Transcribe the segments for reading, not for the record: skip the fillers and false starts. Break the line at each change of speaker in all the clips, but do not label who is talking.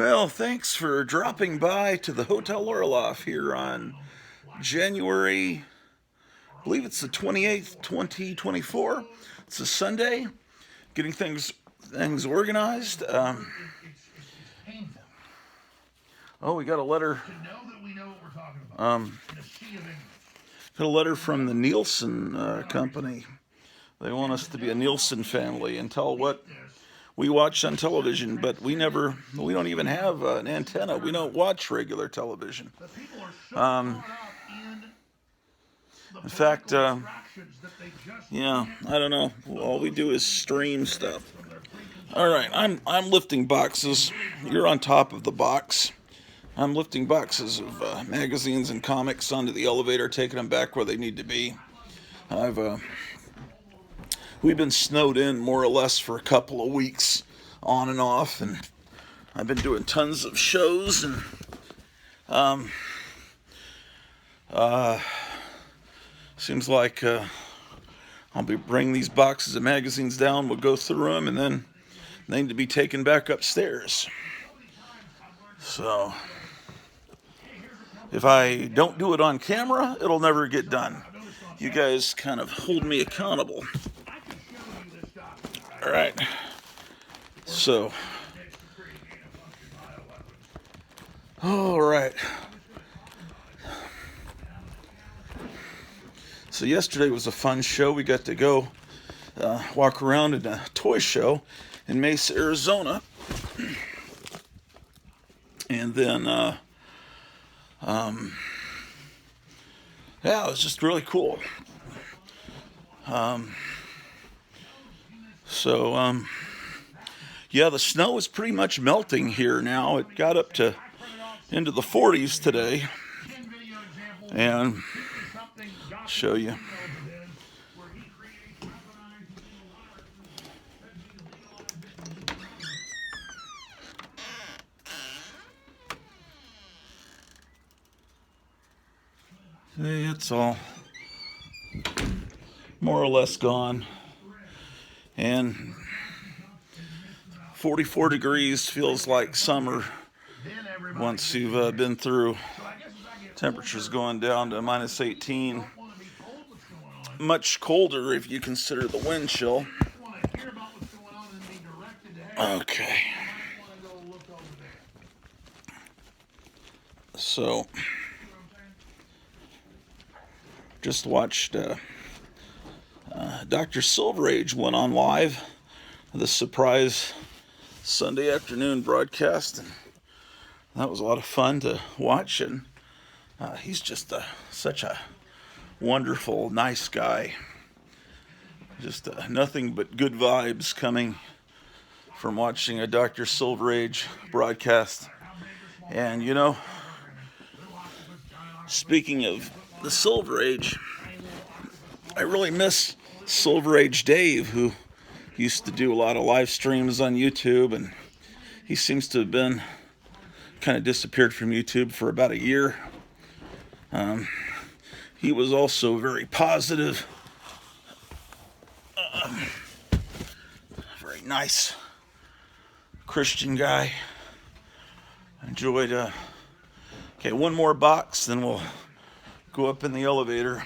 Well, thanks for dropping by to the Hotel Orloff here on January, I believe it's the 28th, 2024. It's a Sunday. Getting things organized. We got a letter. Got a letter from the Nielsen company. They want us to be a Nielsen family and tell what we watch on television, but we don't even have an antenna. We don't watch regular television. In fact, I don't know. All we do is stream stuff. All right, I'm lifting boxes. You're on top of the box. I'm lifting boxes of magazines and comics onto the elevator, taking them back where they need to be. We've been snowed in more or less for a couple of weeks, on and off, and I've been doing tons of shows, and seems like I'll be bringing these boxes of magazines down. We'll go through them, and then they need to be taken back upstairs. So if I don't do it on camera, it'll never get done. You guys kind of hold me accountable. All right. So, all right. So yesterday was a fun show. We got to go walk around in a toy show in Mesa, Arizona. And then, it was just really cool. The snow is pretty much melting here now. It got up to into the 40s today. And I'll show you. See, it's all more or less gone. And 44 degrees feels like summer once you've been through temperatures going down to minus 18. Much colder if you consider the wind chill. Okay. So, just watched Dr. Silver Age went on live, the surprise Sunday afternoon broadcast, and that was a lot of fun to watch. And he's just such a wonderful, nice guy. Just nothing but good vibes coming from watching a Dr. Silver Age broadcast. And speaking of the Silver Age, I really miss Silver Age Dave, who used to do a lot of live streams on YouTube, and he seems to have been kind of disappeared from YouTube for about a year. He was also very positive, very nice Christian guy. Enjoyed. Okay, one more box, then we'll go up in the elevator.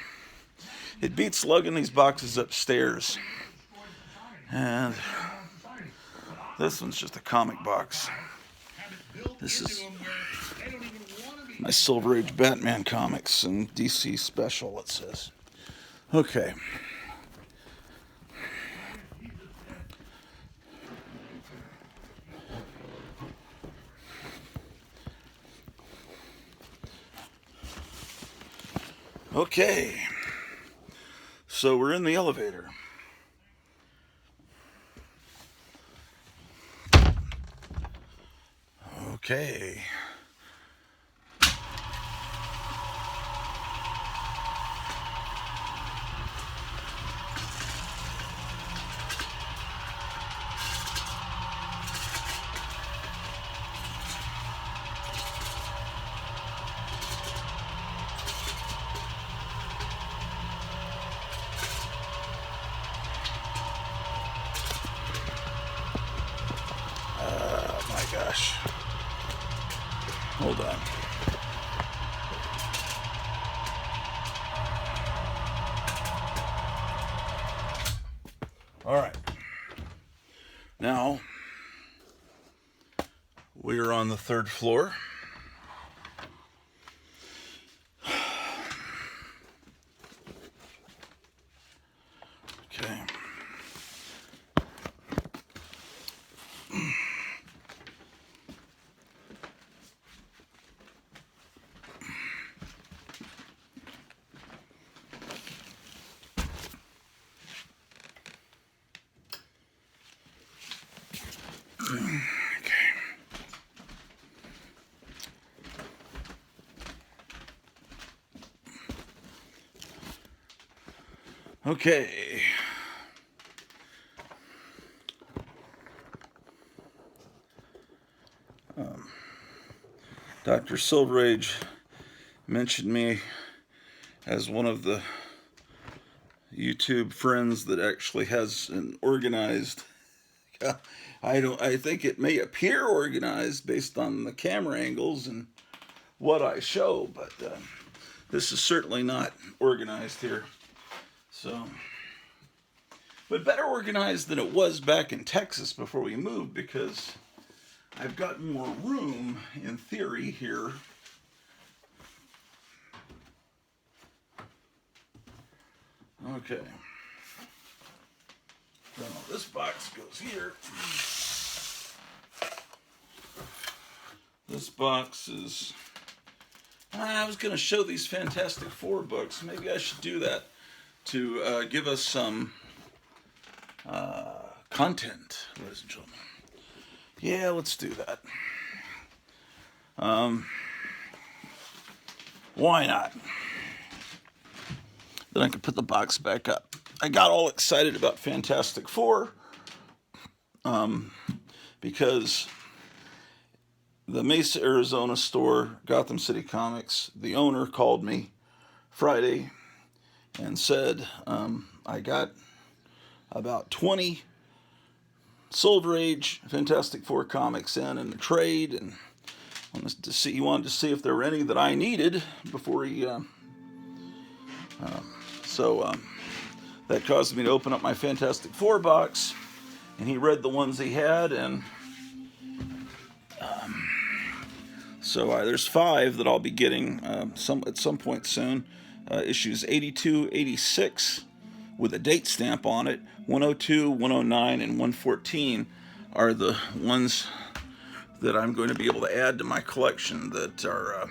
It beats lugging these boxes upstairs. And this one's just a comic box. This is my Silver Age Batman comics and DC Special, it says. Okay. Okay. So we're in the elevator. Okay. Gosh. Hold on. All right. Now, we are on the 3rd floor. Okay. Okay. Dr. Silverage mentioned me as one of the YouTube friends that actually has an organized. I think it may appear organized based on the camera angles and what I show, but this is certainly not organized here. So, but better organized than it was back in Texas before we moved, because I've got more room in theory here. Okay. So this box goes here. This box is... I was going to show these Fantastic Four books. Maybe I should do that to give us some content, ladies and gentlemen. Yeah, let's do that. Why not? Then I can put the box back up. I got all excited about Fantastic Four because the Mesa, Arizona store, Gotham City Comics, the owner called me Friday and said, I got about 20 Silver Age Fantastic Four comics in a trade, and he wanted to see if there were any that I needed before he... So that caused me to open up my Fantastic Four box, and he read the ones he had, and so there's 5 that I'll be getting at some point soon. Issues 82, 86 with a date stamp on it. 102, 109, and 114 are the ones that I'm going to be able to add to my collection that are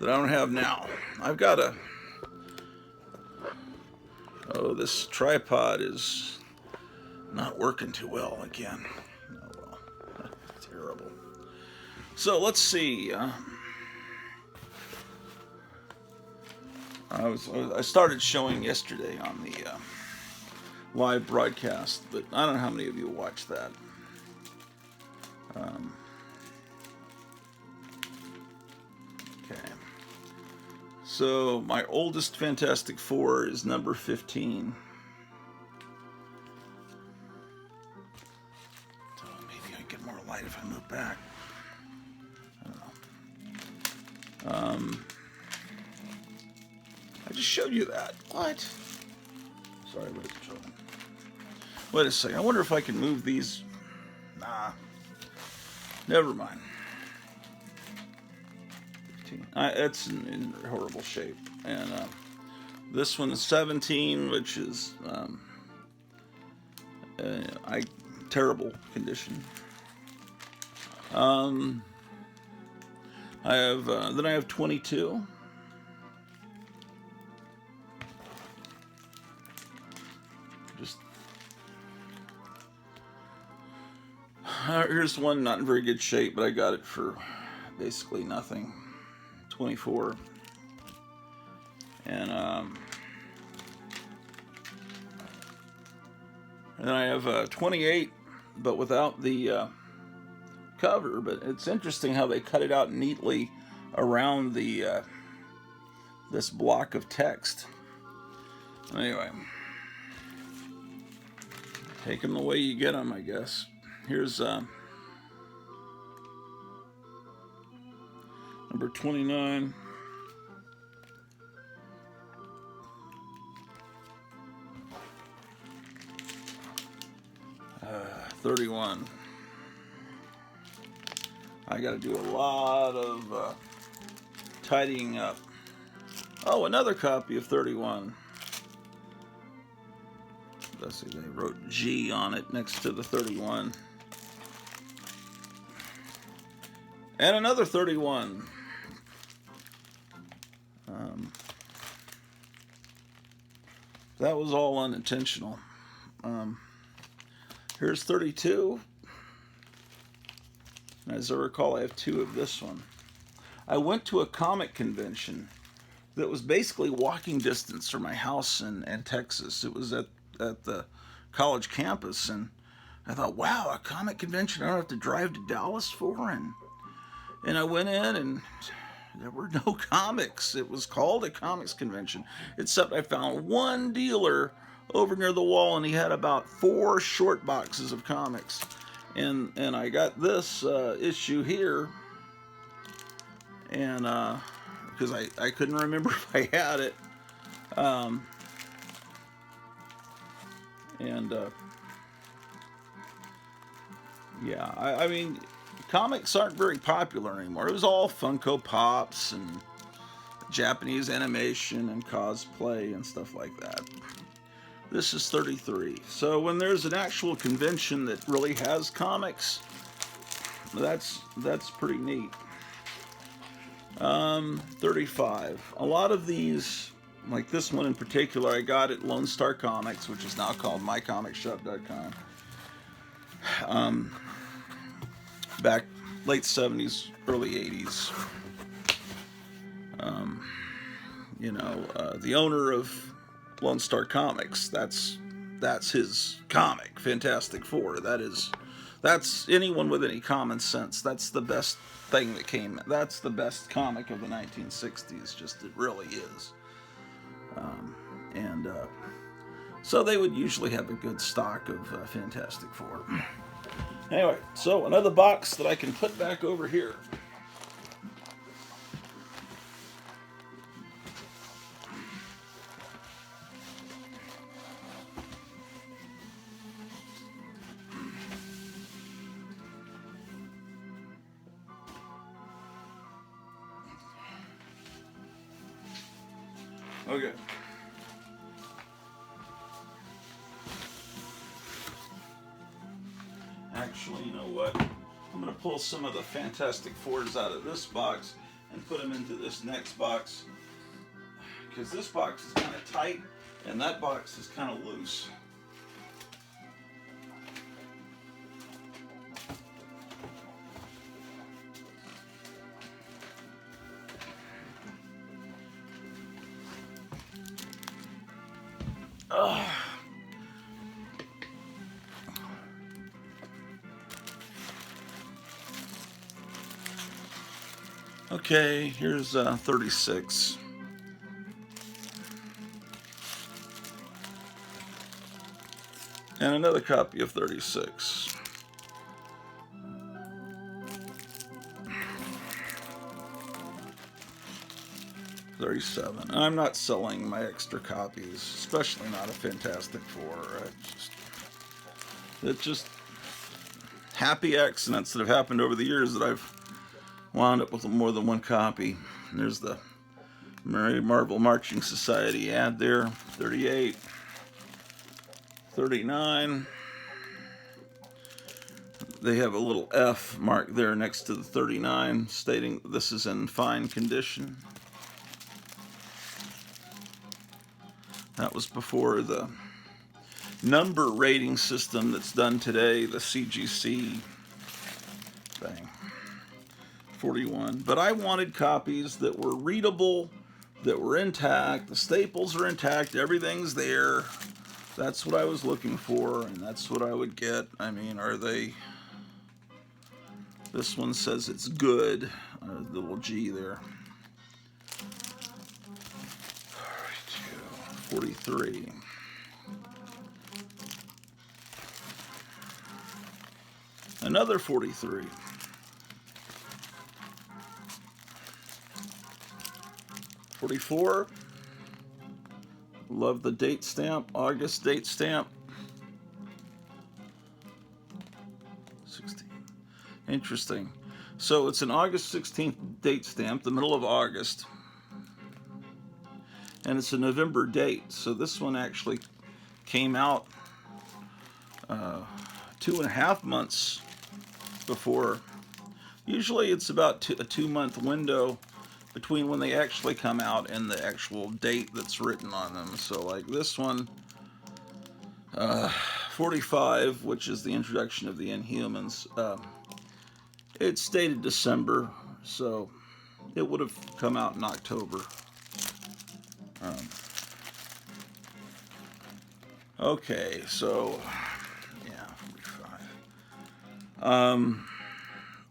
that I don't have now. I've got a... Oh, this tripod is not working too well again. Oh well, terrible. So let's see. I started showing yesterday on the live broadcast, but I don't know how many of you watched that. Okay. So my oldest Fantastic Four is number 15. So maybe I get more light if I move back. I don't know. I just showed you that. What? Sorry, ladies and gentlemen. Wait a second. I wonder if I can move these. Nah. Never mind. It's in horrible shape. And this one is 17, which is terrible condition. I have 22. Here's one not in very good shape, but I got it for basically nothing. 24. And then I have 28, but without the cover. But it's interesting how they cut it out neatly around the this block of text. Anyway, take them the way you get them, I guess. Here's Number 29. 31. I got to do a lot of tidying up. Oh, another copy of 31. Let's see, they wrote G on it next to the 31. And another 31. That was all unintentional. Here's 32. As I recall, I have 2 of this one. I went to a comic convention that was basically walking distance from my house in Texas. It was at the college campus, and I thought, wow, a comic convention I don't have to drive to Dallas for. And I went in, and there were no comics. It was called a comics convention, except I found one dealer over near the wall, and he had about 4 short boxes of comics. And I got this issue here, and because I couldn't remember if I had it. Yeah, I mean, comics aren't very popular anymore. It was all Funko Pops and Japanese animation and cosplay and stuff like that. This is 33. So when there's an actual convention that really has comics, that's pretty neat. 35. A lot of these, like this one in particular, I got at Lone Star Comics, which is now called mycomicshop.com. Back late 70s, early 80s. The owner of Lone Star Comics, that's his comic, Fantastic Four. That's anyone with any common sense. That's the best thing that came. That's the best comic of the 1960s. Just it really is. So they would usually have a good stock of Fantastic Four. Anyway, so another box that I can put back over here. Okay. Actually, you know what? I'm going to pull some of the Fantastic Fours out of this box and put them into this next box, because this box is kind of tight and that box is kind of loose. Okay, here's 36. And another copy of 36. $37. I'm not selling my extra copies, especially not a Fantastic Four. It's just happy accidents that have happened over the years that I've wound up with more than one copy. And there's the Marvel Marching Society ad there. 38. 39. They have a little F mark there next to the 39, stating this is in fine condition. That was before the number rating system that's done today, the CGC thing. 41. But I wanted copies that were readable, that were intact. The staples are intact. Everything's there. That's what I was looking for, and that's what I would get. I mean, are they... This one says it's good. The little G there. 43. Another 43. 44. Love the date stamp, August date stamp. 16. Interesting. So it's an August 16th date stamp, the middle of August. And it's a November date. So this one actually came out 2.5 months before. Usually it's about a 2-month window between when they actually come out and the actual date that's written on them. So like this one, 45, which is the introduction of the Inhumans, it's dated December, so it would have come out in October. Okay, so yeah, 45.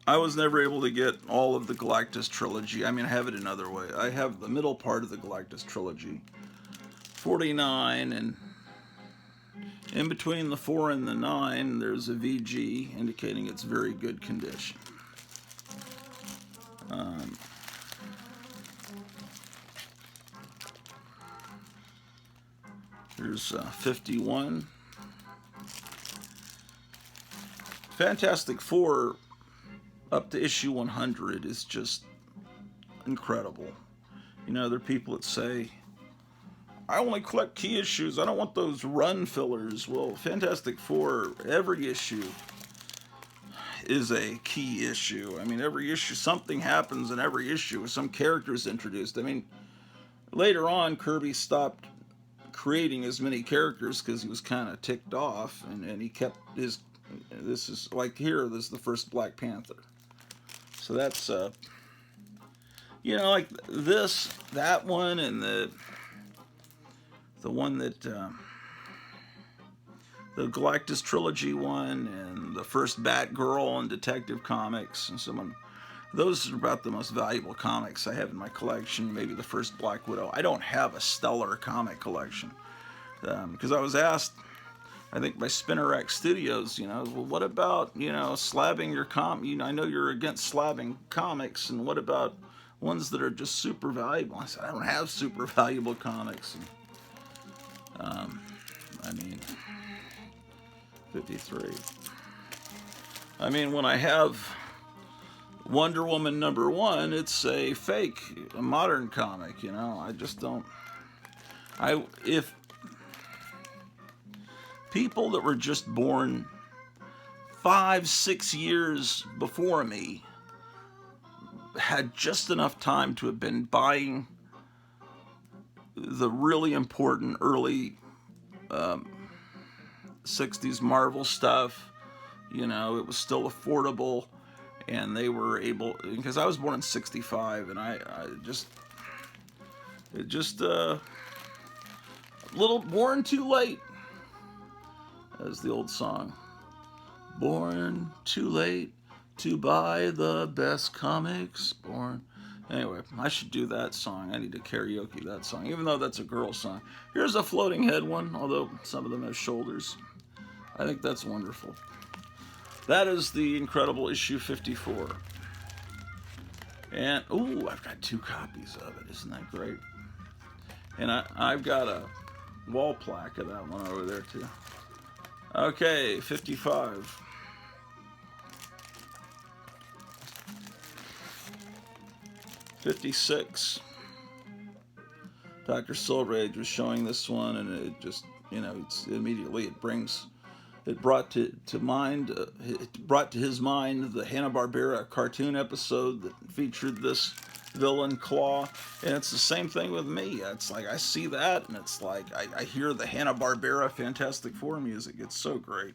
I was never able to get all of the Galactus trilogy. I mean, I have it another way. I have the middle part of the Galactus trilogy, 49, and in between the 4 and the 9, there's a VG indicating it's very good condition. Here's 51. Fantastic Four up to issue 100 is just incredible. You know, there are people that say, I only collect key issues. I don't want those run fillers. Well, Fantastic Four, every issue is a key issue. I mean, every issue, something happens in every issue. Some character is introduced. I mean, later on, Kirby stopped creating as many characters because he was kind of ticked off, and he kept his. This is like here. This is the first Black Panther. So that's you know, like this, that one, and the one that the Galactus trilogy one, and the first Batgirl and Detective Comics, and someone. Those are about the most valuable comics I have in my collection. Maybe the first Black Widow. I don't have a stellar comic collection because I was asked, I think by Spinner X Studios, you know, well, what about, you know, slabbing your I know you're against slabbing comics, and what about ones that are just super valuable? I said, I don't have super valuable comics. And, I mean, 53. I mean, when I have Wonder Woman #1, it's a fake, a modern comic, you know. I just don't. If people that were just born 5-6 years before me had just enough time to have been buying the really important early 60s Marvel stuff, you know, it was still affordable. And they were able, because I was born in 65, and I just little born too late, as the old song. Born too late to buy the best comics. Born. Anyway, I should do that song. I need to karaoke that song, even though that's a girl song. Here's a floating head one, although some of them have shoulders. I think that's wonderful. That is the incredible issue 54. And, ooh, I've got 2 copies of it. Isn't that great? And I've got a wall plaque of that one over there, too. Okay, 55. '56. Dr. Silverage was showing this one, and it just, you know, it brought to his mind the Hanna-Barbera cartoon episode that featured this villain Claw, and it's the same thing with me. It's like I see that, and it's like I hear the Hanna-Barbera Fantastic Four music. It's so great.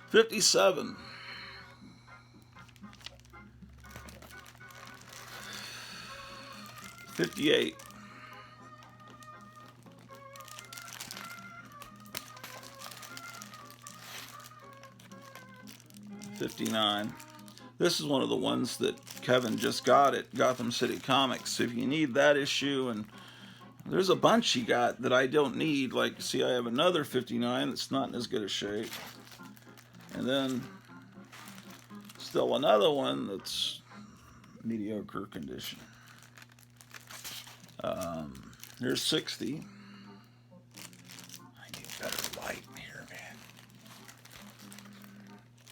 57. '58. 59. This is one of the ones that Kevin just got at Gotham City Comics. If you need that issue, and there's a bunch he got that I don't need. Like, see, I have another 59 that's not in as good a shape. And then still another one that's mediocre condition. Here's 60. I need better light here, man.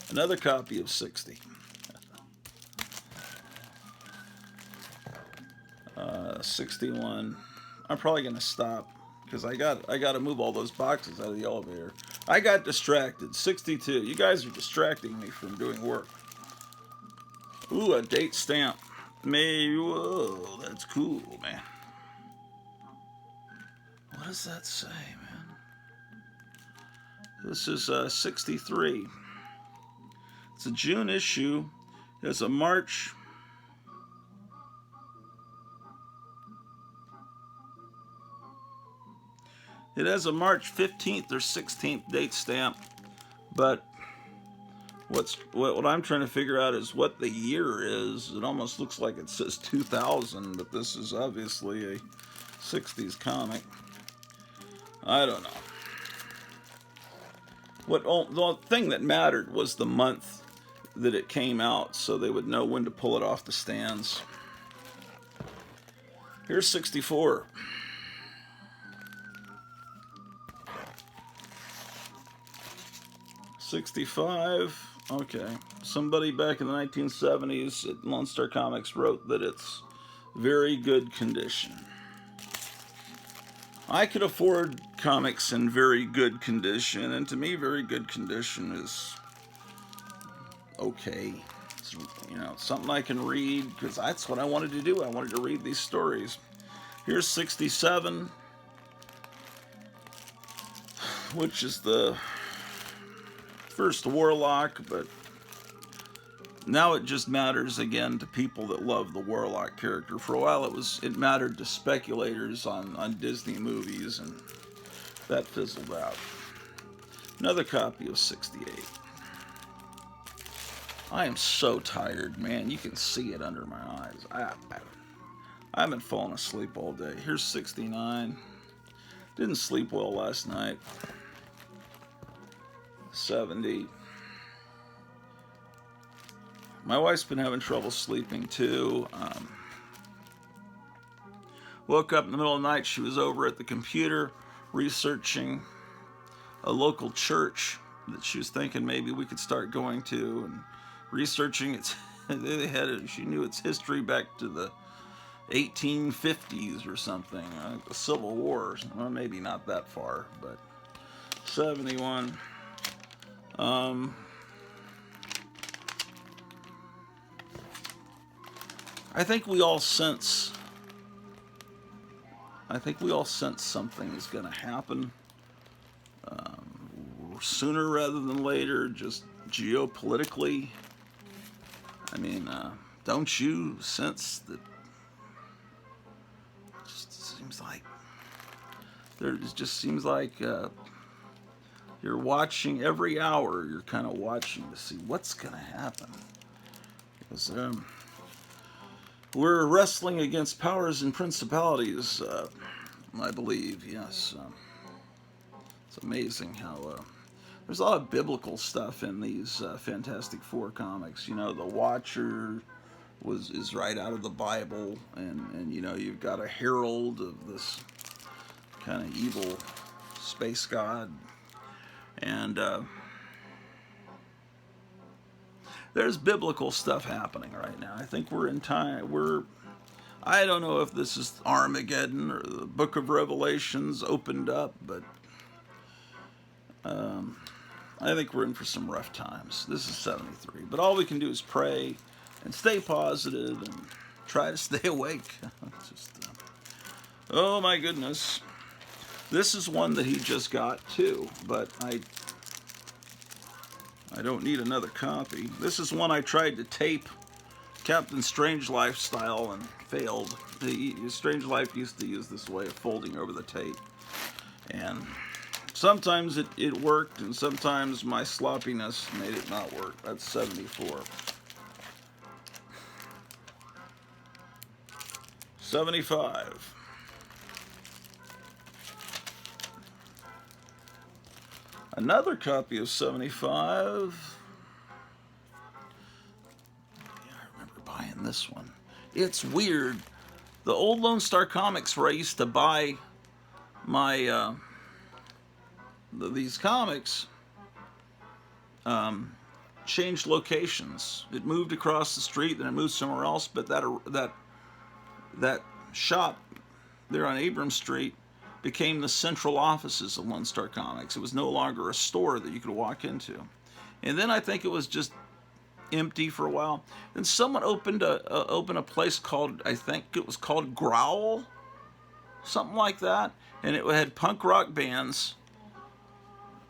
Another copy of 60. 61. I'm probably gonna stop because I got to move all those boxes out of the elevator. I got distracted. 62. You guys are distracting me from doing work. Ooh, a date stamp. Maybe. Whoa, that's cool, man. What does that say, man? This is 63. It's a June issue. There's a March. It has a March 15th or 16th date stamp, but what I'm trying to figure out is what the year is. It almost looks like it says 2000, but this is obviously a 60s comic. I don't know. The thing that mattered was the month that it came out, so they would know when to pull it off the stands. Here's 64. $65. Okay. Somebody back in the 1970s at Lone Star Comics wrote that it's very good condition. I could afford comics in very good condition, and to me, very good condition is okay. It's, something I can read, because that's what I wanted to do. I wanted to read these stories. Here's 67, which is the first Warlock, but now it just matters again to people that love the Warlock character. For a while it mattered to speculators on Disney movies, and that fizzled out. Another copy of 68. I am so tired, man. You can see it under my eyes. I haven't fallen asleep all day. Here's 69. Didn't sleep well last night. 70. My wife's been having trouble sleeping too. Woke up in the middle of the night. She was over at the computer researching a local church that she was thinking maybe we could start going to, and researching its. She knew its history back to the 1850s or something, the Civil War. Well, maybe not that far, but 71. I think we all sense something is going to happen sooner rather than later, just geopolitically. I mean, don't you sense that? It just seems like you're watching every hour. You're kind of watching to see what's going to happen, because we're wrestling against powers and principalities, I believe. Yes, it's amazing how there's a lot of biblical stuff in these Fantastic Four comics. The Watcher is right out of the Bible, and you've got a herald of this kind of evil space god, and there's biblical stuff happening right now. I think we're in time. I don't know if this is Armageddon or the Book of Revelations opened up, but I think we're in for some rough times. This is 73, but all we can do is pray and stay positive and try to stay awake. Oh my goodness. This is one that he just got too, but I don't need another copy. This is one I tried to tape, Captain Strange Lifestyle, and failed. Strange Life used to use this way of folding over the tape, and sometimes it worked, and sometimes my sloppiness made it not work. That's 74. 75. Another copy of 75. Yeah, I remember buying this one. It's weird The old Lone Star Comics, where I used to buy my these comics, changed locations. It moved across the street, then it moved somewhere else. But that shop there on Abrams Street became the central offices of Lone Star Comics. It was no longer a store that you could walk into. And then I think it was just empty for a while. Then someone opened a place called, I think it was called Growl, something like that, and it had punk rock bands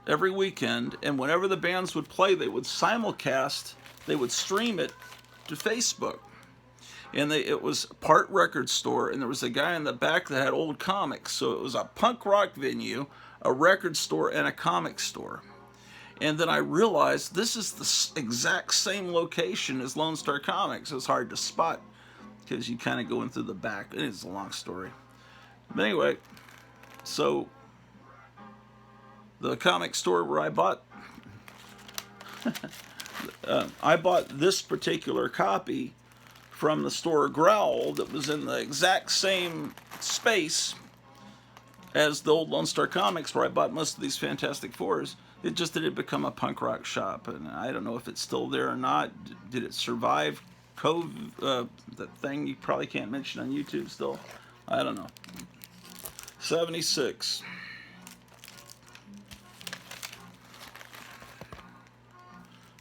every weekend. And whenever the bands would play, they would simulcast, they would stream it to Facebook. And it was a part record store, and there was a guy in the back that had old comics. So it was a punk rock venue, a record store, and a comic store. And then I realized this is the exact same location as Lone Star Comics. It's hard to spot because you kind of go in through the back. It's a long story. But anyway, so the comic store where I bought this particular copy from the store Growl that was in the exact same space as the old Lone Star Comics where I bought most of these Fantastic Fours. It just that it become a punk rock shop, and I don't know if it's still there or not. Did it survive COVID? That thing you probably can't mention on YouTube still. I don't know. 76.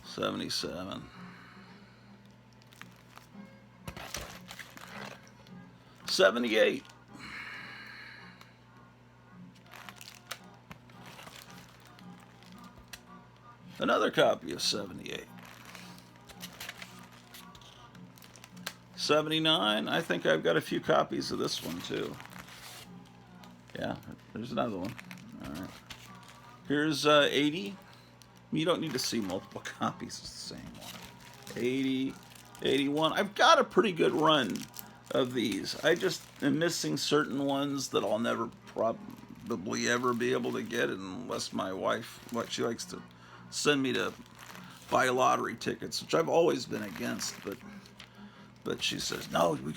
'77. 78. Another copy of 78. 79. I think I've got a few copies of this one too. Yeah, there's another one. All right. Here's 80. You don't need to see multiple copies. It's the same one. 80, 81. I've got a pretty good run of these. I just am missing certain ones that I'll never probably ever be able to get unless my wife, she likes to send me to buy lottery tickets, which I've always been against, but she says, no, we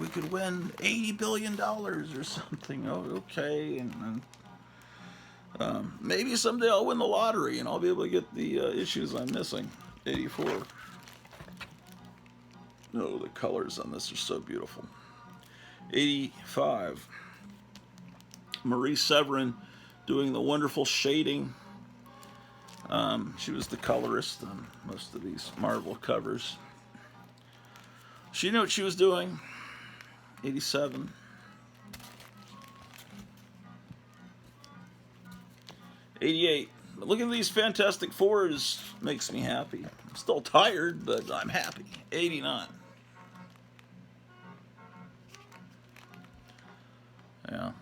could win $80 billion or something. Oh, okay. And maybe someday I'll win the lottery and I'll be able to get the issues I'm missing. 84. No, the colors on this are so beautiful. 85. Marie Severin doing the wonderful shading. She was the colorist on most of these Marvel covers. She knew what she was doing. 87. 88. Looking at these Fantastic Fours makes me happy. I'm still tired, but I'm happy. 89. Yeah.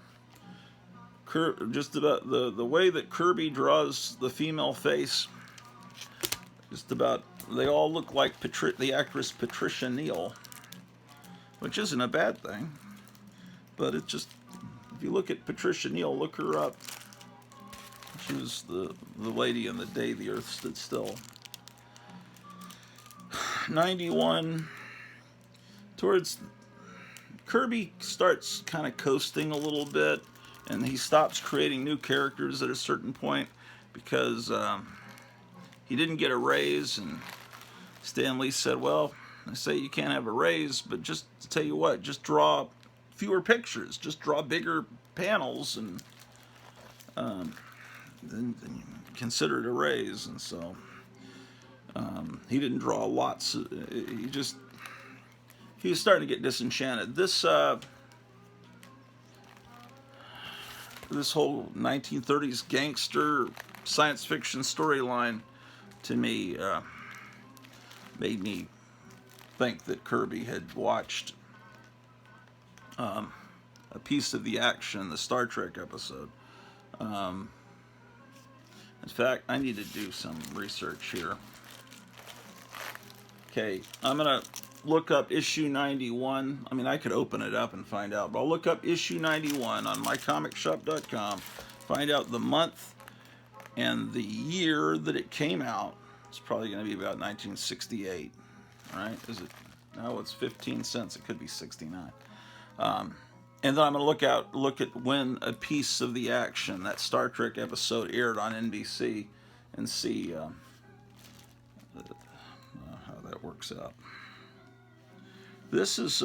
Just about the way that Kirby draws the female face, just about, they all look like the actress Patricia Neal, which isn't a bad thing, but it just, if you look at Patricia Neal, look her up. She was the lady in The Day the Earth Stood Still. 91, towards, Kirby starts kind of coasting a little bit, and he stops creating new characters at a certain point because he didn't get a raise, and Stan Lee said, well, I say you can't have a raise, but just to tell you what, just draw fewer pictures, just draw bigger panels, and then consider it a raise. And so he didn't draw lots. He was starting to get disenchanted. This whole 1930s gangster science fiction storyline, to me, made me think that Kirby had watched a piece of the action in the Star Trek episode. In fact, I need to do some research here. Okay, I'm going to look up issue 91. I mean, I could open it up and find out, but I'll look up issue 91 on mycomicshop.com, find out the month and the year that it came out. It's probably going to be about 1968, right? Is it? No, it's 15 cents. It could be 69. And then I'm going to look at when a piece of the action, that Star Trek episode, aired on NBC, and see how that works out. This is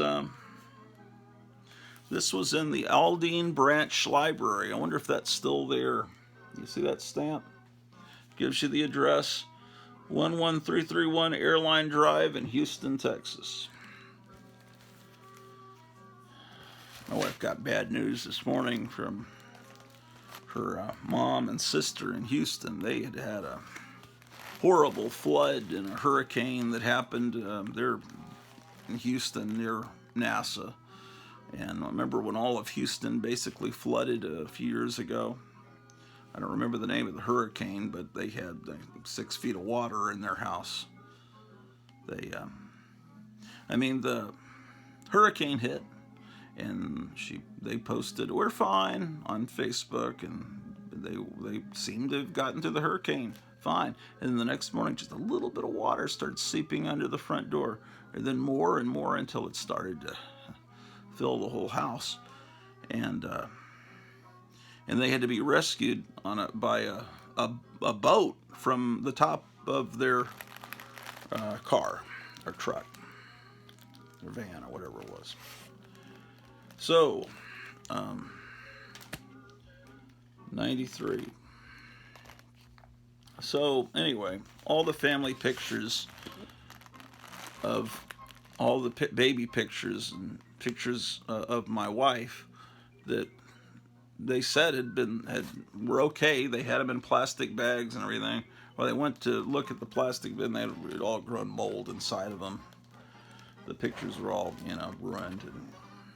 this was in the Aldine Branch Library. I wonder if that's still there. You see that stamp? Gives you the address, 11331 Airline Drive in Houston, Texas. My wife got bad news this morning from her mom and sister in Houston. They had had a horrible flood and a hurricane that happened there in Houston near NASA. And I remember when all of Houston basically flooded a few years ago. I don't remember the name of the hurricane, but they had 6 feet of water in their house. The hurricane hit, and they posted, "We're fine," on Facebook, and they seemed to have gotten through the hurricane fine. And then the next morning, just a little bit of water started seeping under the front door, and then more and more until it started to fill the whole house. And they had to be rescued by a boat from the top of their car or truck or van or whatever it was. So, 93. So anyway, all the family pictures of all the baby pictures and pictures of my wife that they said were okay. They had them in plastic bags and everything. Well, they went to look at the plastic bin. They had all grown mold inside of them. The pictures were all, ruined, and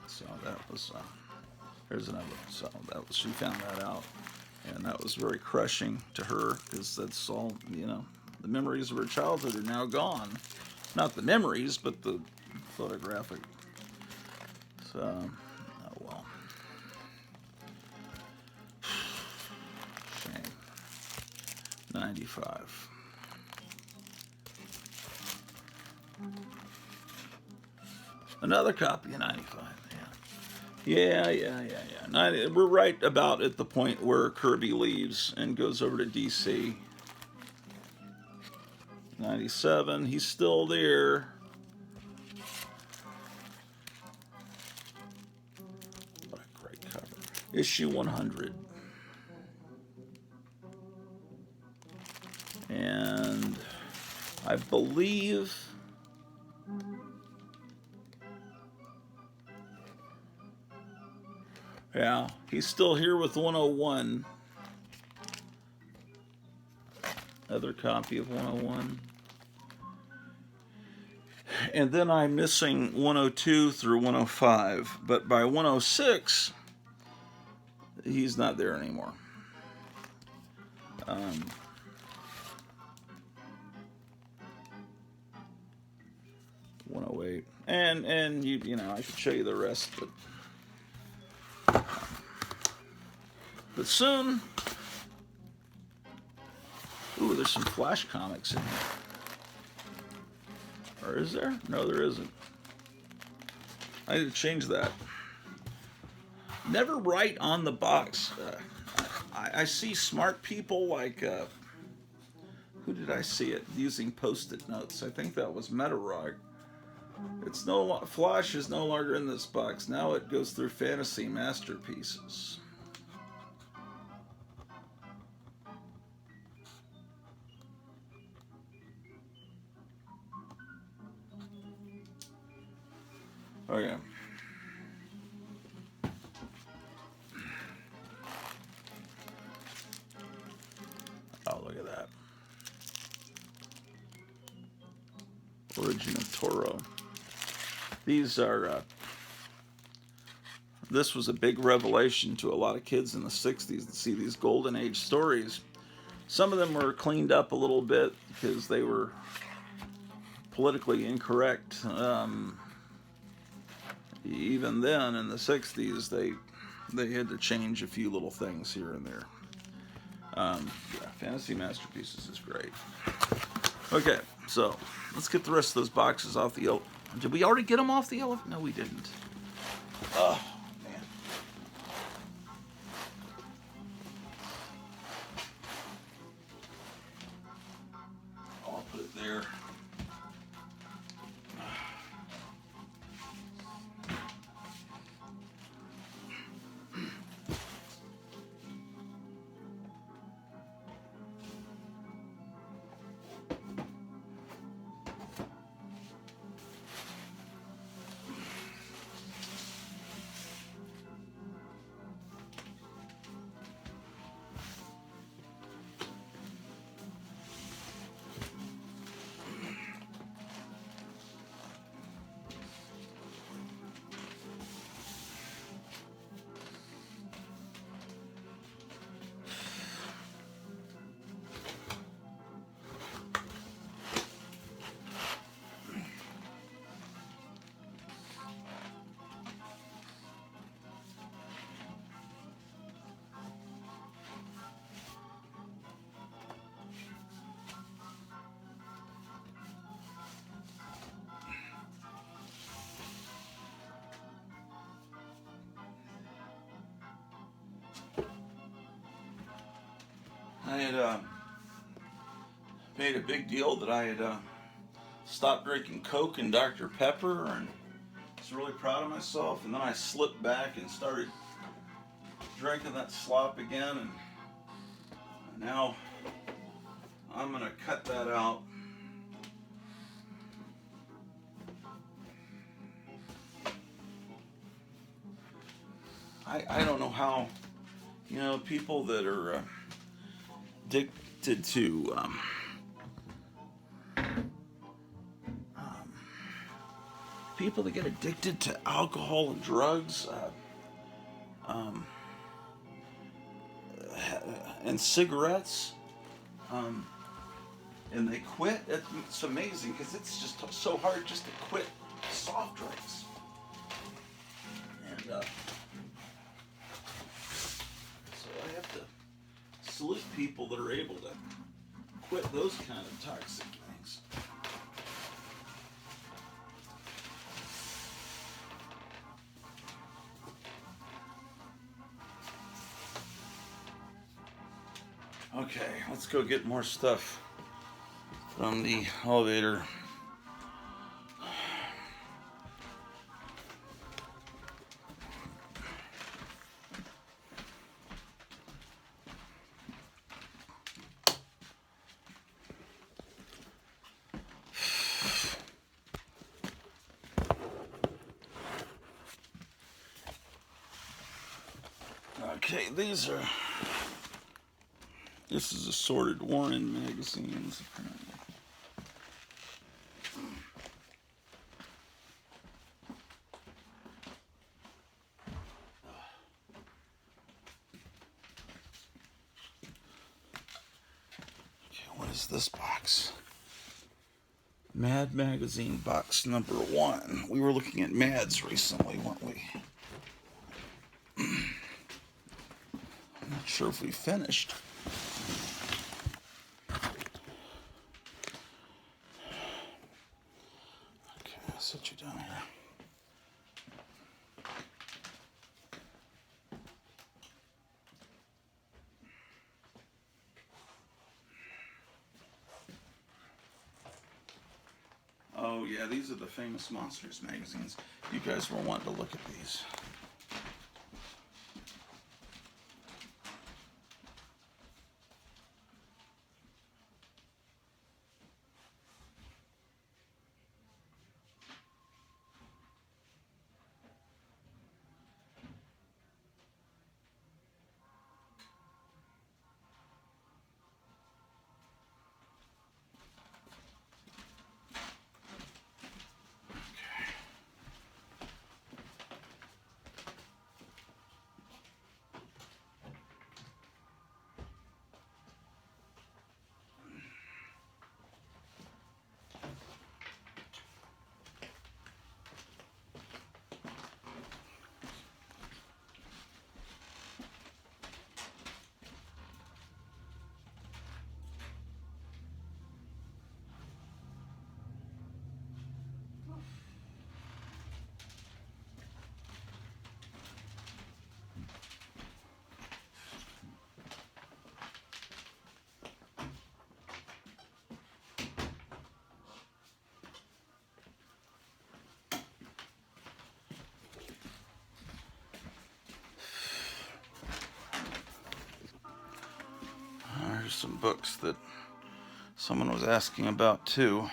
so that was. There's another. So she found that out, and that was very crushing to her because that's all. The memories of her childhood are now gone. Not the memories, but the photographic. So, oh well. Shame. 95. Another copy of 95. Yeah. 90, we're right about at the point where Kirby leaves and goes over to DC. 97, he's still there. What a great cover. Issue 100. And I believe he's still here with 101. Another copy of 101. And then I'm missing 102 through 105. But by 106, he's not there anymore. 108. And I should show you the rest, but soon. Ooh, there's some Flash comics in here. Or is there? No, there isn't. I need to change that. Never write on the box. I see smart people like, who did I see it using Post-it notes? I think that was Metarog. Flash is no longer in this box. Now it goes through Fantasy Masterpieces. Okay. Oh, look at that. Origin of Toro. These are, this was a big revelation to a lot of kids in the 60s to see these Golden Age stories. Some of them were cleaned up a little bit because they were politically incorrect. Even then, in the 60s, they had to change a few little things here and there. Fantasy Masterpieces is great. Okay, so let's get the rest of those boxes off the elevator. Did we already get them off the elevator? No, we didn't. Oh, man. I'll put it there. I had made a big deal that I had stopped drinking Coke and Dr. Pepper, and I was really proud of myself. And then I slipped back and started drinking that slop again, and now I'm gonna cut that out. I don't know how, people that are addicted to people that get addicted to alcohol and drugs and cigarettes, and they quit. It's amazing because it's just so hard just to quit soft drinks. And so I have to salute people that are able to quit those kind of toxic things. Okay, let's go get more stuff from the elevator. Okay, this is assorted Warren magazines, apparently. Okay, what is this box? Mad Magazine box number 1. We were looking at Mads recently, weren't we? I'm not sure if we finished. Okay, I'll set you down here. Oh yeah, these are the Famous Monsters magazines. You guys were wanting to look at these. some books that someone was asking about too.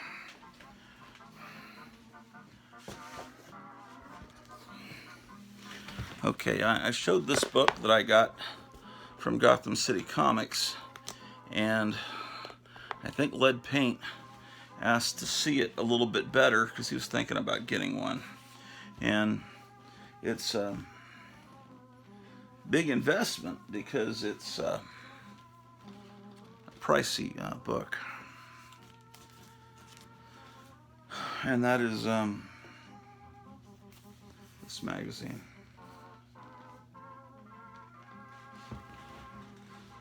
Okay, I showed this book that I got from Gotham City Comics, and I think Lead Paint asked to see it a little bit better because he was thinking about getting one. And it's a big investment because it's a pricey book. And that is this magazine.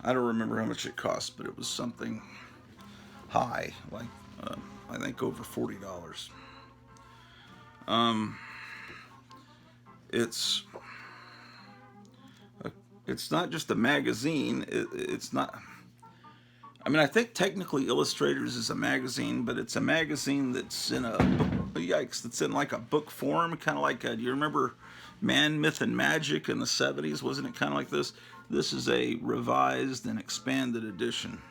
I don't remember how much it cost, but it was something high, like I think over $40. It's not just a magazine. It's not. I mean, I think technically Illustrators is a magazine, but it's a magazine that's in that's in like a book form, kind of like do you remember Man, Myth, and Magic in the 70s? Wasn't it kind of like this? This is a revised and expanded edition.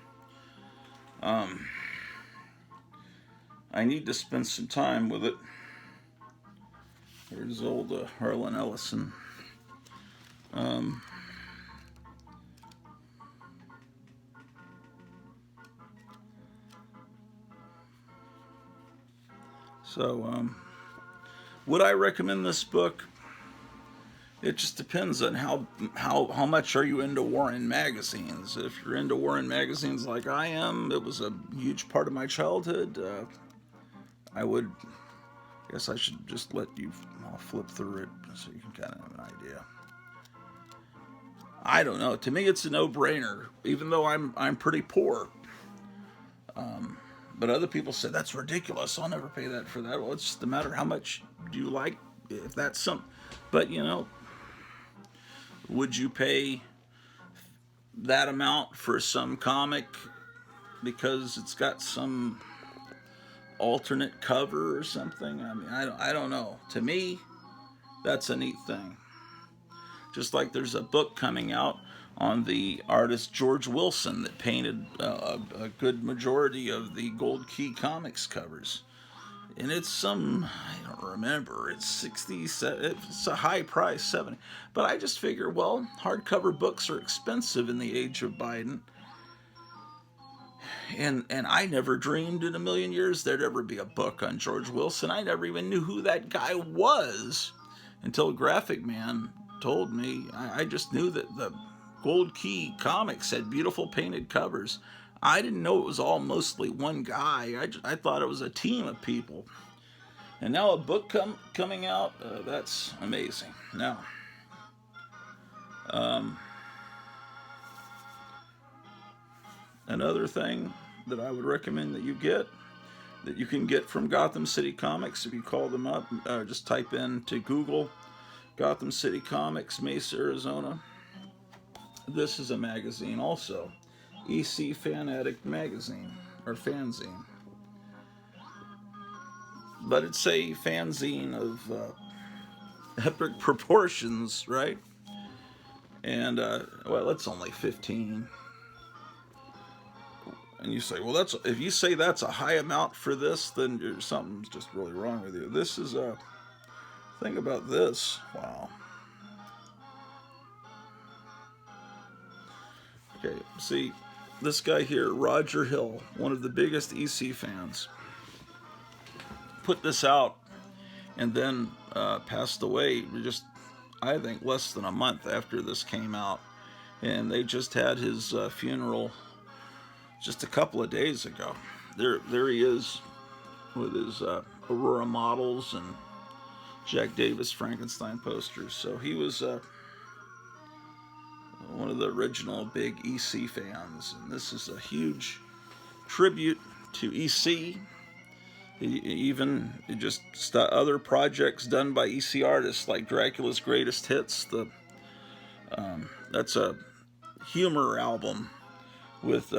I need to spend some time with it. Here's old Harlan Ellison. Would I recommend this book? It just depends on how much are you into Warren magazines. If you're into Warren magazines like I am, it was a huge part of my childhood. Guess I should just let you flip through it so you can kind of have an idea. I don't know. To me, it's a no-brainer, even though I'm pretty poor. But other people say that's ridiculous. I'll never pay that for that. Well, it's just a matter of how much do you like. If that's some, but would you pay that amount for some comic because it's got some alternate cover or something? I mean, I don't know. To me, that's a neat thing. Just like there's a book coming out on the artist George Wilson that painted a good majority of the Gold Key Comics covers. And it's I don't remember, it's 60, it's a high price, 70. But I just figure, well, hardcover books are expensive in the age of Biden. And I never dreamed in a million years there'd ever be a book on George Wilson. I never even knew who that guy was until Graphic Man told me. I just knew that the Gold Key Comics had beautiful painted covers. I didn't know it was all mostly one guy. I thought it was a team of people. And now a book coming out, that's amazing. Now, another thing that I would recommend that you can get from Gotham City Comics, if you call them up, just type into Google Gotham City Comics, Mesa, Arizona. This is a magazine also. EC Fan Addict magazine, or fanzine. But it's a fanzine of epic proportions, right? And, well, it's only 15. And you say, well, if you say that's a high amount for this, then something's just really wrong with you. This is a thing about this. Wow. Okay, see, this guy here, Roger Hill, one of the biggest EC fans, put this out and then passed away just, I think, less than a month after this came out. And they just had his funeral just a couple of days ago. There he is with his Aurora models and Jack Davis Frankenstein posters. So he was one of the original big EC fans, and this is a huge tribute to EC. Even just other projects done by EC artists like Dracula's Greatest Hits. That's a humor album with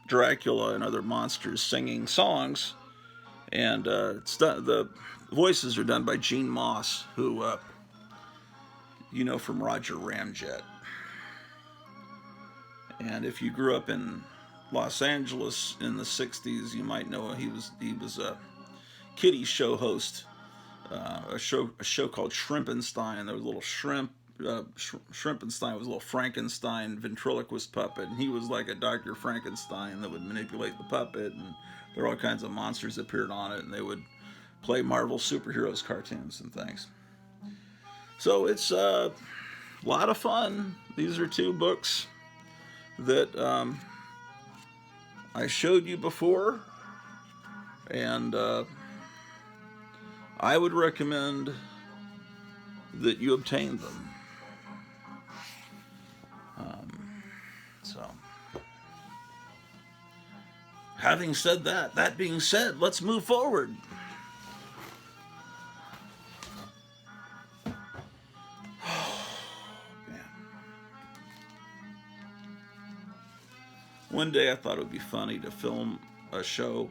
Dracula and other monsters singing songs, and the voices are done by Gene Moss, who you know from Roger Ramjet. And if you grew up in Los Angeles in the '60s. You might know he was a kiddie show host, a show called Shrimpenstein. There was a little shrimp. Shrimpenstein was a little Frankenstein ventriloquist puppet, and he was like a Dr. Frankenstein that would manipulate the puppet, and there were all kinds of monsters that appeared on it, and they would play Marvel superheroes cartoons and things. So it's a lot of fun. These are two books that I showed you before, and I would recommend that you obtain them. So, having said that being said, let's move forward. One day I thought it would be funny to film a show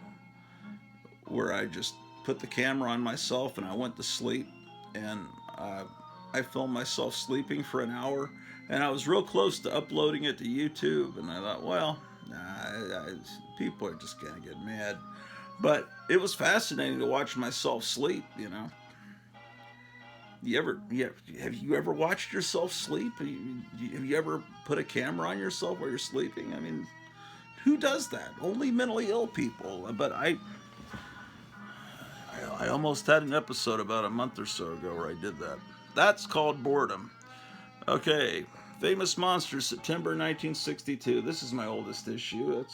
where I just put the camera on myself and I went to sleep, and I filmed myself sleeping for an hour, and I was real close to uploading it to YouTube, and I thought, well, people are just gonna get mad. But it was fascinating to watch myself sleep, you know. Have you ever watched yourself sleep? Have you ever put a camera on yourself while you're sleeping? I mean, who does that? Only mentally ill people. But I almost had an episode about a month or so ago where I did that. That's called boredom. Okay, Famous Monsters, September 1962. This is my oldest issue.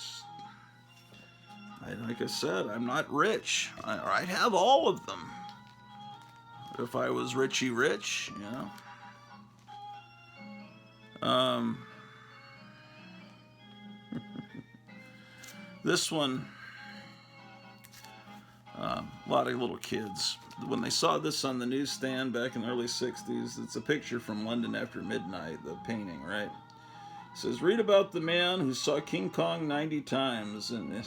Like I said, I'm not rich. I'd have all of them if I was Richie Rich, you know. This one, a lot of little kids, when they saw this on the newsstand back in the early 60s, it's a picture from London After Midnight, the painting, right? It says, read about the man who saw King Kong 90 times, and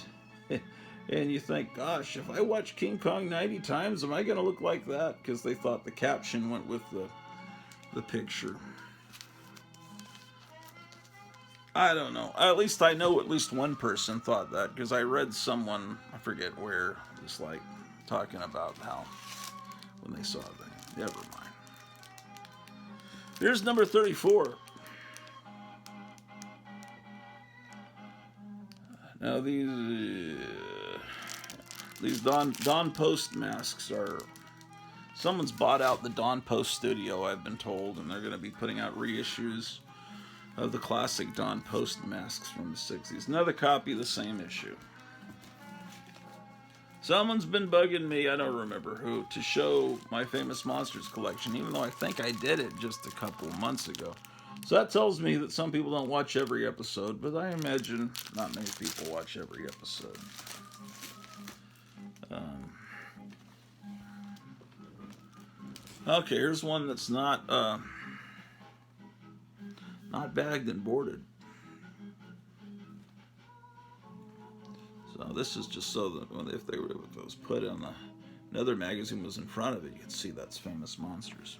you think, gosh, if I watch King Kong 90 times, am I going to look like that? Because they thought the caption went with the picture. I don't know. At least I know at least one person thought that, because I read someone, I forget where, just like talking about how when they saw that. Never mind. Here's number 34. Now these Dawn Post masks are, someone's bought out the Dawn Post studio, I've been told, and they're going to be putting out reissues of the classic Dawn Post masks from the 60s. Another copy of the same issue. Someone's been bugging me, I don't remember who, to show my Famous Monsters collection, even though I think I did it just a couple of months ago. So that tells me that some people don't watch every episode, but I imagine not many people watch every episode. Okay, here's one that's not bagged and boarded. So this is just so that if it was put in another magazine was in front of it, you could see that's Famous Monsters.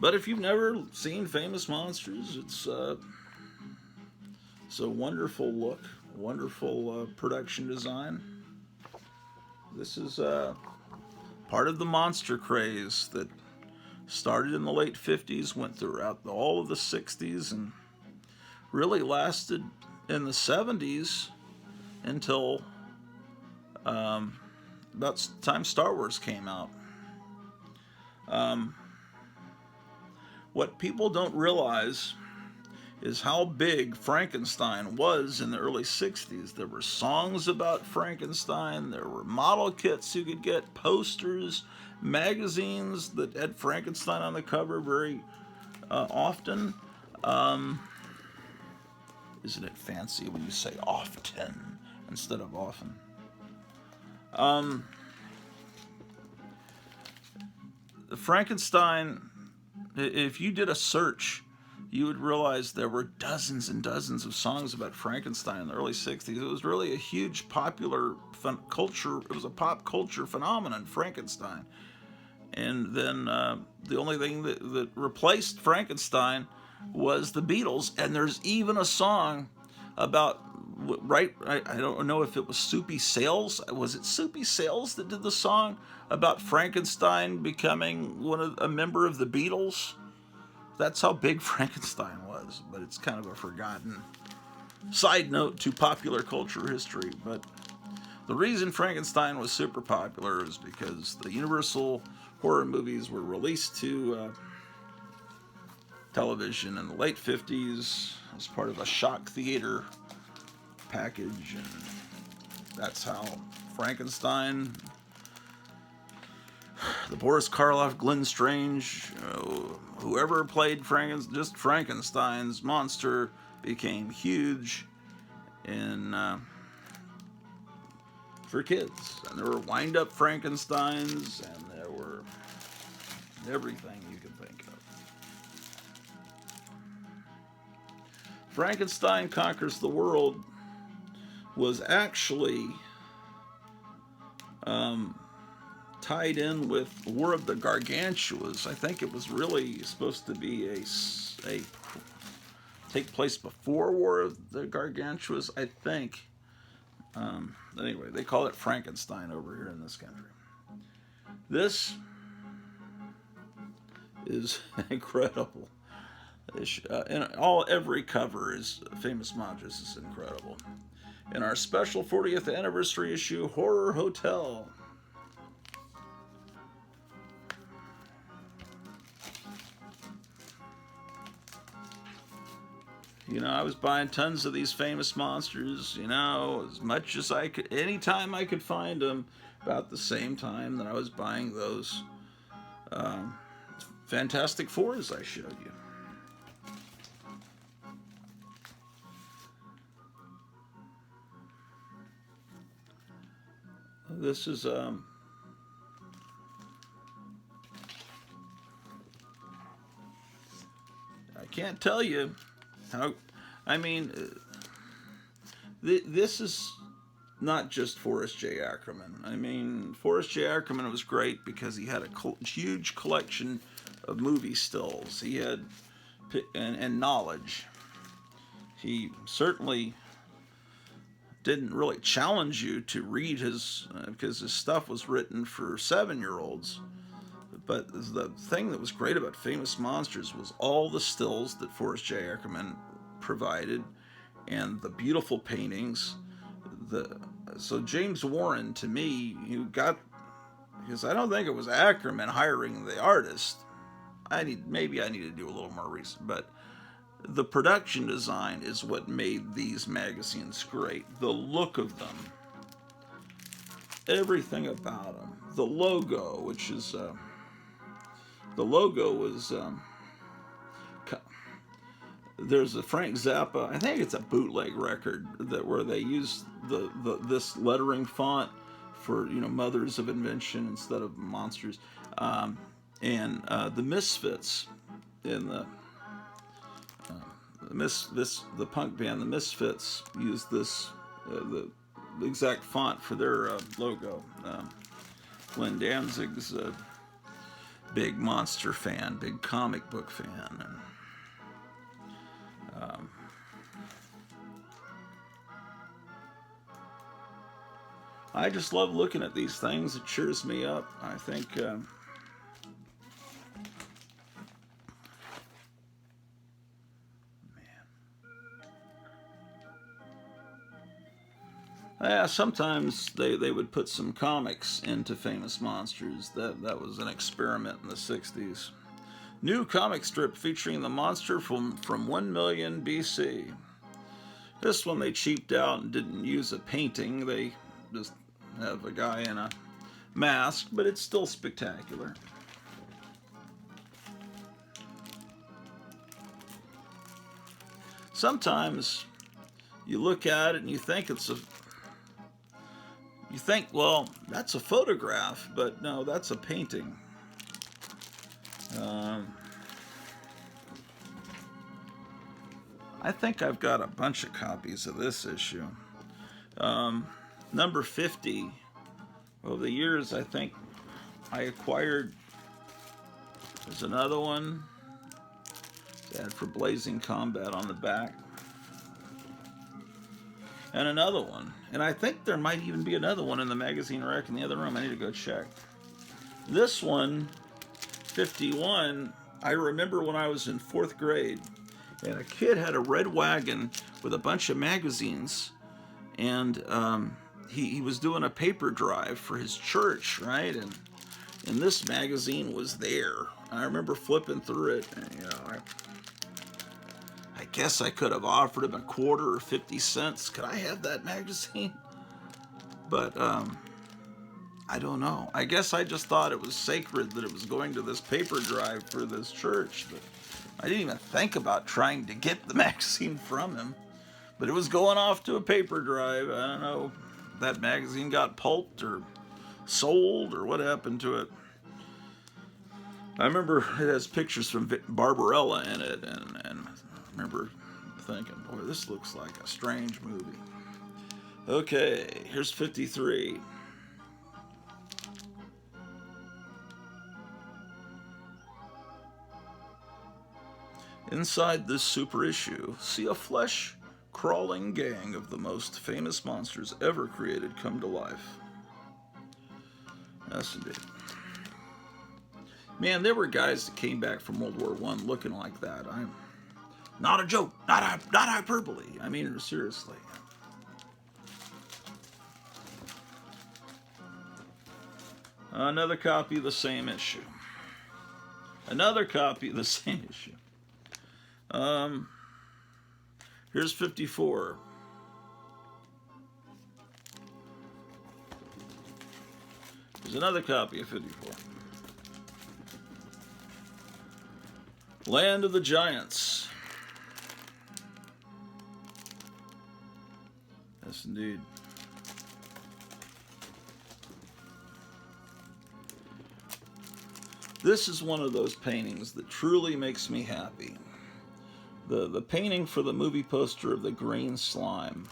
But if you've never seen Famous Monsters, it's a wonderful look, wonderful production design. This is part of the monster craze that started in the late 50s, went throughout all of the 60s, and really lasted in the 70s until about the time Star Wars came out. What people don't realize is how big Frankenstein was in the early 60s. There were songs about Frankenstein, there were model kits you could get, posters, magazines that had Frankenstein on the cover very often. Isn't it fancy when you say often instead of often? Frankenstein, if you did a search, you would realize there were dozens and dozens of songs about Frankenstein in the early 60s. It was really a huge popular culture. It was a pop culture phenomenon, Frankenstein. And then the only thing that replaced Frankenstein was the Beatles. And there's even a song about, right? I don't know if it was Soupy Sales. Was it Soupy Sales that did the song about Frankenstein becoming a member of the Beatles? That's how big Frankenstein was, but it's kind of a forgotten side note to popular culture history. But the reason Frankenstein was super popular is because the Universal horror movies were released to television in the late 50s as part of a shock theater package, and that's how Frankenstein, the Boris Karloff, Glenn Strange, whoever played Frankenstein's monster became huge in for kids. And there were wind-up Frankensteins, and there were everything you can think of. Frankenstein Conquers the World was actually tied in with War of the Gargantuas. I think it was really supposed to be a take place before War of the Gargantuas, I think. Anyway, they call it Frankenstein over here in this country. This is incredible. Every cover is Famous Monsters is incredible. In our special 40th anniversary issue, Horror Hotel. You know, I was buying tons of these Famous Monsters, you know, as much as I could, anytime I could find them, about the same time that I was buying those Fantastic Fours I showed you. This is I can't tell you how. I mean, this is not just Forrest J. Ackerman. I mean, Forrest J. Ackerman was great because he had a huge collection of movie stills. He had and knowledge. He certainly didn't really challenge you to read his because his stuff was written for 7-year-olds. But the thing that was great about Famous Monsters was all the stills that Forrest J. Ackerman provided, and the beautiful paintings. So James Warren, to me, because I don't think it was Ackerman hiring the artist. Maybe I need to do a little more research, but the production design is what made these magazines great. The look of them, everything about them, the logo, which is the logo was there's a Frank Zappa, I think it's a bootleg record where they used this lettering font for, you know, Mothers of Invention instead of Monsters, and the Misfits in the punk band the Misfits used this the exact font for their logo. Glenn Danzig's a big monster fan, big comic book fan, and I just love looking at these things. It cheers me up. I think yeah, sometimes they would put some comics into Famous Monsters. That was an experiment in the 60s. New comic strip featuring the monster from 1 million BC. This one they cheaped out and didn't use a painting. They just have a guy in a mask, but it's still spectacular. Sometimes you look at it and you think well, that's a photograph, but no, that's a painting. I think I've got a bunch of copies of this issue. Number 50. Over the years, I think I acquired. There's another one. Ad for Blazing Combat on the back. and another one. And I think there might even be another one in the magazine rack in the other room. I need to go check. This one, 51, I remember when I was in 4th grade, and a kid had a red wagon with a bunch of magazines, and he was doing a paper drive for his church, right? And this magazine was there. I remember flipping through it, and I guess I could have offered him a quarter or 50 cents. Could I have that magazine? But I don't know. I guess I just thought it was sacred that it was going to this paper drive for this church. But I didn't even think about trying to get the magazine from him. But it was going off to a paper drive. I don't know if that magazine got pulped or sold or what happened to it. I remember it has pictures from Barbarella in it, and I remember thinking, boy, this looks like a strange movie. Okay, here's 53. Inside this super issue, see a flesh-crawling gang of the most famous monsters ever created come to life. Yes, indeed. Man, there were guys that came back from World War I looking like that. I'm not a joke, not hyperbole. I mean, seriously. Another copy of the same issue. Another copy of the same issue. Here's 54. There's another copy of 54. Land of the Giants. Yes, indeed. This is one of those paintings that truly makes me happy. The painting for the movie poster of the green slime.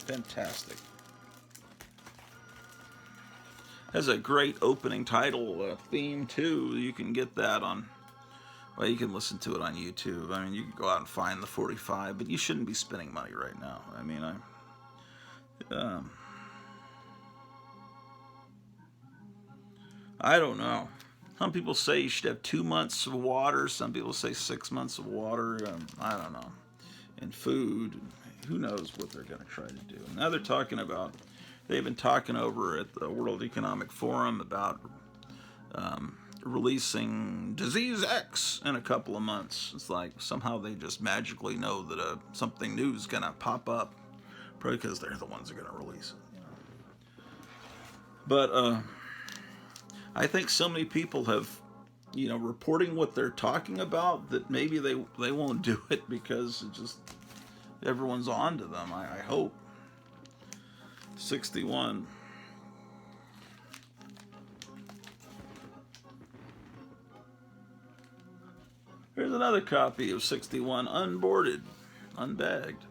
Fantastic. Has a great opening title theme too. You can get that on, well, you can listen to it on YouTube. I mean, you can go out and find the 45, but you shouldn't be spending money right now. I mean, I don't know. Some people say you should have 2 months of water. Some people say 6 months of water. I don't know. And food. Who knows what they're going to try to do. Now they're talking about, they've been talking over at the World Economic Forum about releasing Disease X in a couple of months. It's like somehow they just magically know that something new is going to pop up. Probably because they're the ones that are going to release it. But I think so many people have, reporting what they're talking about that maybe they won't do it because it just, everyone's on to them, I hope. 61. Here's another copy of 61, unboarded, unbagged.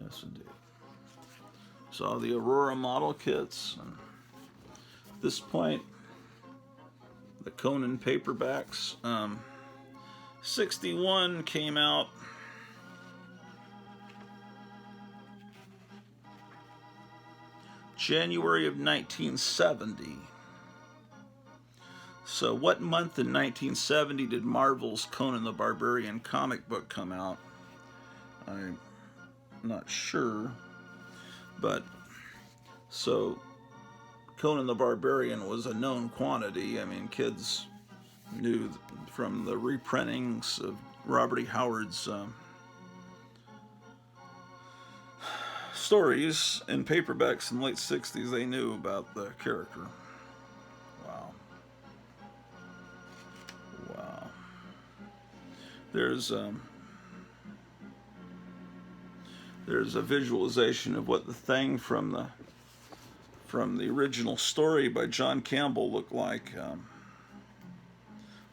Yes, indeed. Saw the Aurora model kits, and at this point, the Conan paperbacks. 61 came out January of 1970. So what month in 1970 did Marvel's Conan the Barbarian comic book come out? I'm not sure. But, so Conan the Barbarian was a known quantity. I mean, kids knew from the reprintings of Robert E. Howard's stories in paperbacks in the late 60s, they knew about the character. Wow. Wow. There's a visualization of what the thing from the original story by John Campbell looked like.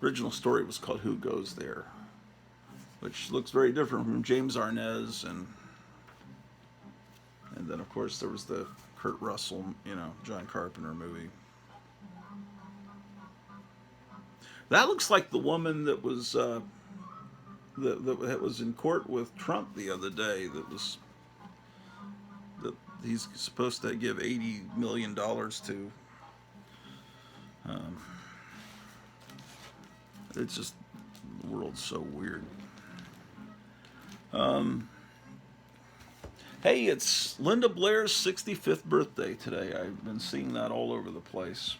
Original story was called Who Goes There, which looks very different from James Arnaz, and then of course there was the Kurt Russell, John Carpenter movie. That looks like the woman that was that was in court with Trump the other day. That he's supposed to give $80 million to. Um, it's just the world's so weird. Hey, it's Linda Blair's 65th birthday today. I've been seeing that all over the place.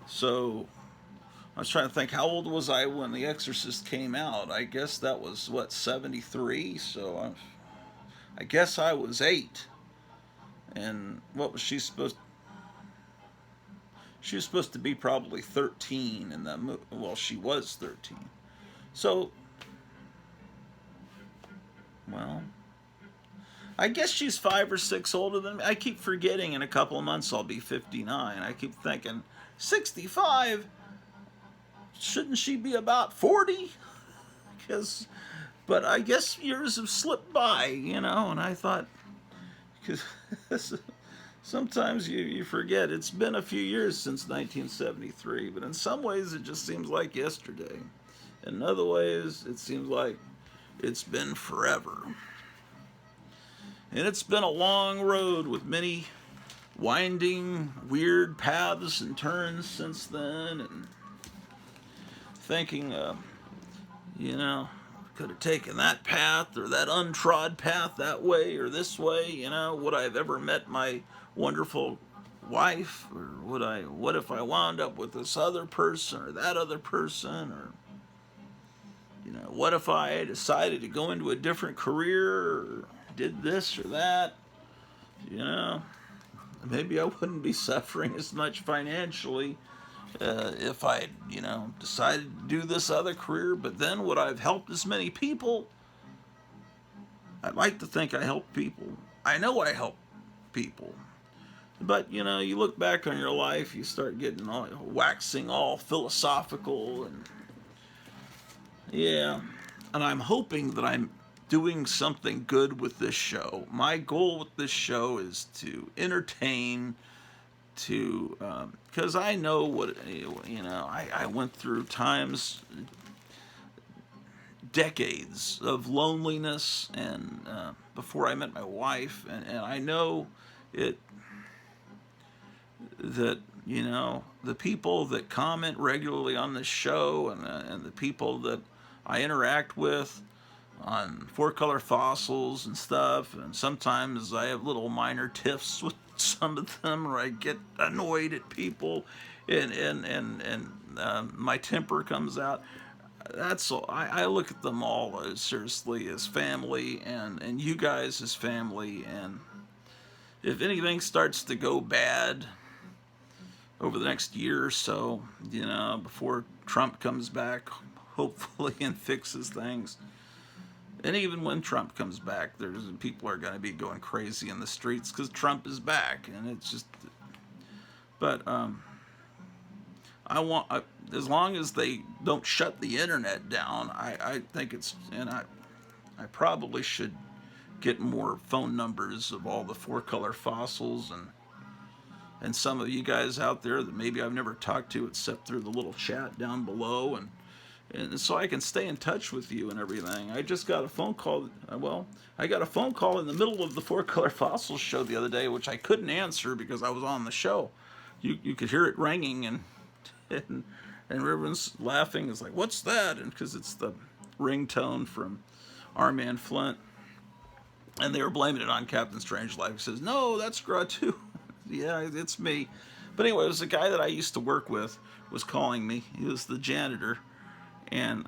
So I was trying to think, how old was I when The Exorcist came out? I guess that was, what, 73? So I guess I was 8. And what was she supposed? She was supposed to be probably 13 in that movie. Well, she was 13. So, well, I guess she's 5 or 6 older than me. I keep forgetting in a couple of months I'll be 59. I keep thinking, 65? Shouldn't she be about 40? But I guess years have slipped by, and I thought, because sometimes you forget. It's been a few years since 1973, but in some ways it just seems like yesterday. In other ways, it seems like it's been forever. And it's been a long road with many winding, weird paths and turns since then, and thinking, could have taken that path or that untrod path that way or this way, would I have ever met my wonderful wife, or what if I wound up with this other person or that other person, or what if I decided to go into a different career or did this or that, maybe I wouldn't be suffering as much financially if I, decided to do this other career. But then would I have helped as many people? I'd like to think I helped people. I know I help people. But, you look back on your life, you start getting waxing all philosophical, and yeah. And I'm hoping that I'm doing something good with this show. My goal with this show is to entertain, because I know what, I went through times, decades of loneliness, and before I met my wife, and I know that the people that comment regularly on this show, and the people that I interact with on Four Color Fossils and stuff, and sometimes I have little minor tiffs with some of them, where I get annoyed at people, and my temper comes out. That's all. I look at them all as seriously as family, and you guys as family. And if anything starts to go bad over the next year or so, before Trump comes back, hopefully, and fixes things. And even when Trump comes back, people are going to be going crazy in the streets because Trump is back, and it's just. But I want, as long as they don't shut the internet down, I think and I probably should get more phone numbers of all the Four Color Fossils, and some of you guys out there that maybe I've never talked to except through the little chat down below, and so I can stay in touch with you and everything. I just got a phone call. I got a phone call in the middle of the Four Color Fossils show the other day, which I couldn't answer because I was on the show. You could hear it ringing, and everyone's laughing. It's like, what's that? And because it's the ringtone from our man Flint, and they were blaming it on Captain Strangelove. He says, no, that's Gratu. Yeah, it's me. But anyway, it was a guy that I used to work with was calling me. He was the janitor. And